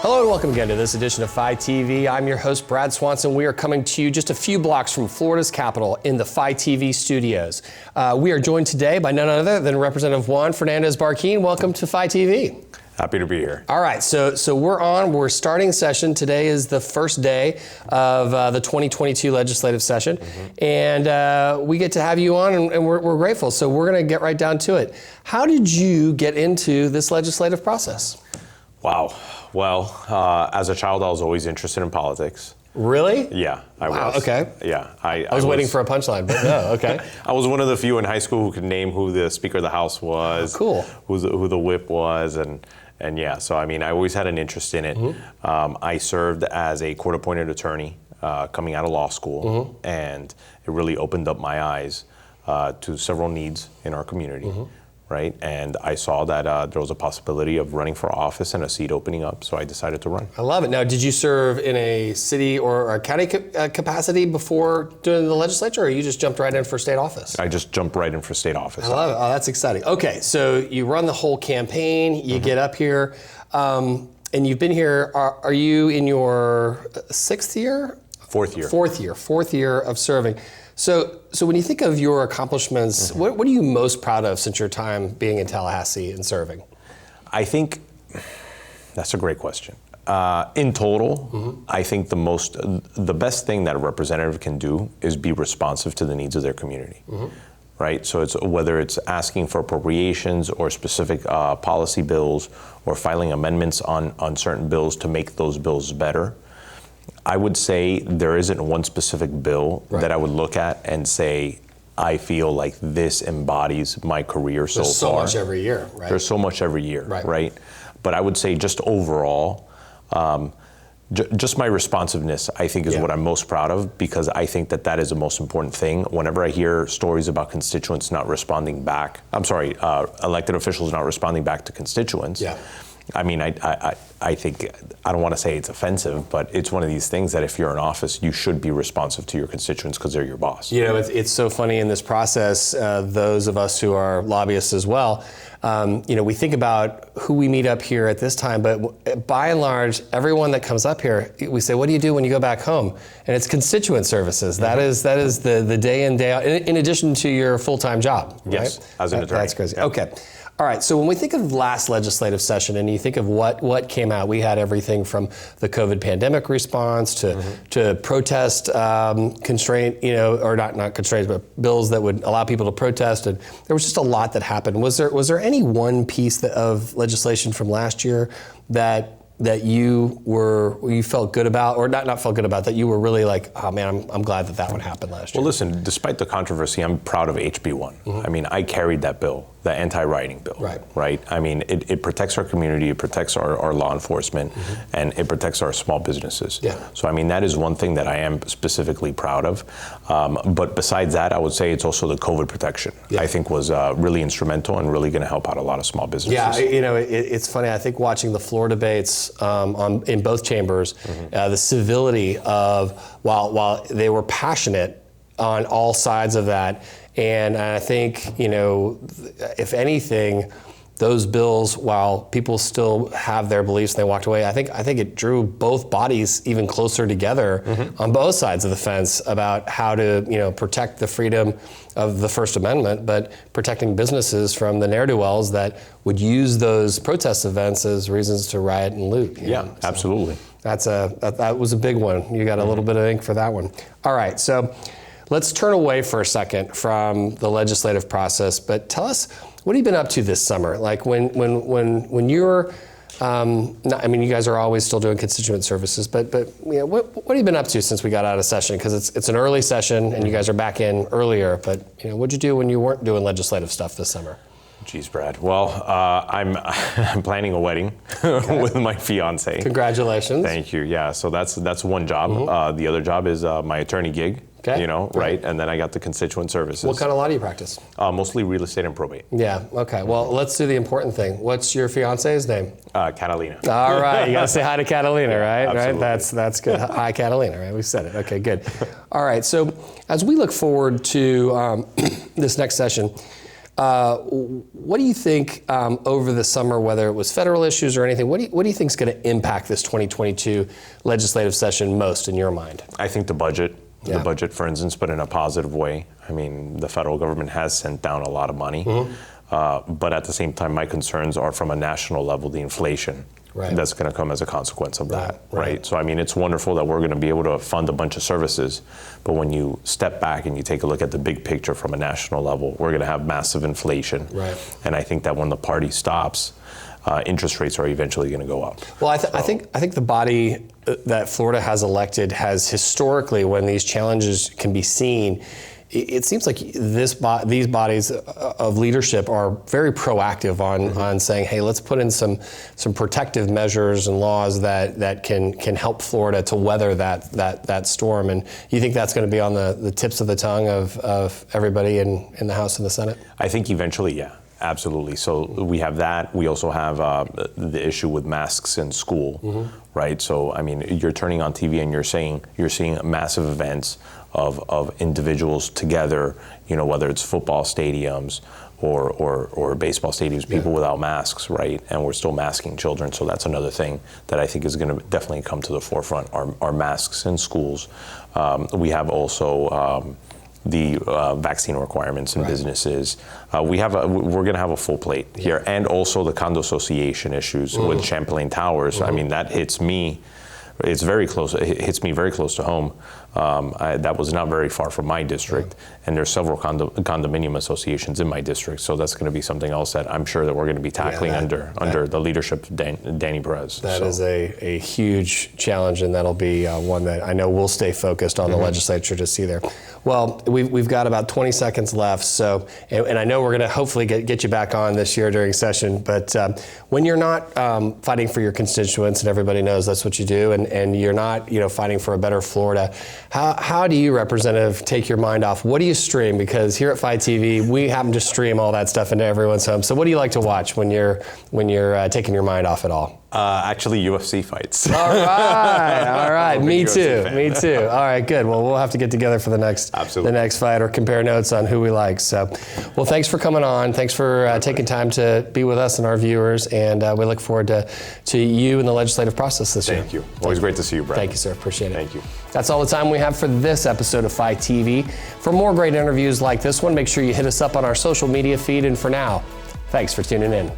Hello and welcome again to this edition of Phi TV. I'm your host, Brad Swanson. We are coming to you just a few blocks from Florida's capital in the Phi TV studios. We are joined today by none other than Representative Juan Fernandez-Barquin. Welcome to Phi TV. Happy to be here. All right, so we're starting session. Today is the first day of the 2022 legislative session, and we get to have you on, and we're grateful. So we're going to get right down to it. How did you get into this legislative process? Wow. Well, as a child, I was always interested in politics. Really? Yeah, I was. Okay. Yeah, I was waiting for a punchline, but no. Okay. I was one of the few in high school who could name who the Speaker of the House was. Oh, cool. Who the whip was, and yeah. So I mean, I always had an interest in it. I served as a court-appointed attorney coming out of law school, and it really opened up my eyes to several needs in our community. Right, and I saw that there was a possibility of running for office and a seat opening up, so I decided to run. I love it. Now, did you serve in a city or a county capacity before doing the legislature, or you just jumped right in for state office? I just jumped right in for state office. I love it. Oh, that's exciting. Okay, so you run the whole campaign, you get up here, and you've been here, are you in your sixth year? Fourth year. Fourth year of serving. So when you think of your accomplishments, what are you most proud of since your time being in Tallahassee and serving? I think that's a great question. In total, I think the best thing that a representative can do is be responsive to the needs of their community. Right? So it's whether it's asking for appropriations or specific policy bills or filing amendments on certain bills to make those bills better. I would say there isn't one specific bill that I would look at and say, I feel like this embodies my career so far. There's so much every year, right? There's so much every year, right? But I would say just overall, just my responsiveness, I think, is what I'm most proud of, because I think that is the most important thing. Whenever I hear stories about constituents not responding back, elected officials not responding back to constituents, I mean, I think, I don't want to say it's offensive, but it's one of these things that if you're in office, you should be responsive to your constituents because they're your boss. You know, it's so funny in this process, those of us who are lobbyists as well, we think about who we meet up here at this time, but by and large, everyone that comes up here, we say, what do you do when you go back home? And it's constituent services. That is the day in, day out, in addition to your full-time job, yes, right? As an attorney. That's crazy. Okay. All right, so when we think of last legislative session and you think of what came out, we had everything from the COVID pandemic response to protest constraint, or not constraints, but bills that would allow people to protest, and there was just a lot that happened. Was there any one piece of legislation from last year that you felt good about, or not felt good about, that you were really like, oh man, I'm glad that one happened last year? Well, listen, despite the controversy, I'm proud of HB1. I mean, I carried that bill, the anti-writing bill, right? I mean, it protects our community, it protects our law enforcement, and it protects our small businesses. So, I mean, that is one thing that I am specifically proud of. But besides that, I would say it's also the COVID protection. I think was really instrumental and really going to help out a lot of small businesses. Yeah, it's funny. I think watching the floor debates in both chambers, the civility of while they were passionate on all sides of that. And I think, if anything, those bills, while people still have their beliefs and they walked away, I think it drew both bodies even closer together on both sides of the fence about how to, protect the freedom of the First Amendment, but protecting businesses from the ne'er-do-wells that would use those protest events as reasons to riot and loot. Absolutely. That was a big one. You got a little bit of ink for that one. All right, so let's turn away for a second from the legislative process, but tell us, what have you been up to this summer? Like when you're, you guys are always still doing constituent services, but what have you been up to since we got out of session? Because it's an early session and you guys are back in earlier, but what'd you do when you weren't doing legislative stuff this summer? Geez, Brad. Well, I'm planning a wedding with my fiance. Congratulations. Thank you. Yeah, so that's one job. The other job is my attorney gig. Right? And then I got the constituent services. What kind of law do you practice? Mostly real estate and probate. Yeah, okay. Well, let's do the important thing. What's your fiance's name? Catalina. All right, you gotta say hi to Catalina, right? Absolutely. Right? That's good. Hi, Catalina, right? We said it. Okay, good. All right, so as we look forward to this next session, What do you think over the summer, whether it was federal issues or anything, what do you think is going to impact this 2022 legislative session most in your mind? I think the budget. Yeah. The budget, for instance, but in a positive way. I mean, the federal government has sent down a lot of money, but at the same time, my concerns are from a national level, the inflation that's going to come as a consequence of that, right? So, I mean, it's wonderful that we're going to be able to fund a bunch of services, but when you step back and you take a look at the big picture from a national level, we're going to have massive inflation. And I think that when the party stops, interest rates are eventually going to go up. Well, I think the body that Florida has elected has historically, when these challenges can be seen, it seems like these bodies of leadership are very proactive on saying, hey, let's put in some protective measures and laws that can help Florida to weather that storm. And you think that's going to be on the tips of the tongue of everybody in the House and the Senate? I think eventually, yeah. Absolutely. So we have that. We also have the issue with masks in school, right? So, I mean, you're turning on TV and you're seeing massive events of individuals together, you know, whether it's football stadiums or baseball stadiums, people without masks, right? And we're still masking children. So that's another thing that I think is going to definitely come to the forefront, are masks in schools. We have also the vaccine requirements in businesses. We're going to have a full plate here, and also the condo association issues with Champlain Towers. I mean, that hits me. It's very close. It hits me very close to home. That was not very far from my district, and there's several condominium associations in my district. So that's going to be something else that I'm sure that we're going to be tackling under the leadership of Danny Perez. That is a huge challenge, and that'll be one that I know we'll stay focused on the legislature to see there. Well, we've got about 20 seconds left, so and I know we're going to hopefully get you back on this year during session. But when you're not fighting for your constituents, and everybody knows that's what you do, and you're not fighting for a better Florida, how do you, Representative, take your mind off? What do you stream? Because here at Fight TV, we happen to stream all that stuff into everyone's home. So what do you like to watch when you're taking your mind off it all? Actually, UFC fights. All right. Me too. All right, good. Well, we'll have to get together for the next fight or compare notes on who we like. So, well, thanks for coming on. Thanks for taking time to be with us and our viewers, and we look forward to you in the legislative process this year. Thank you. Always great to see you, Brad. Thank you, sir. Appreciate it. Thank you. That's all the time we have for this episode of Fight TV. For more great interviews like this one, make sure you hit us up on our social media feed. And for now, thanks for tuning in.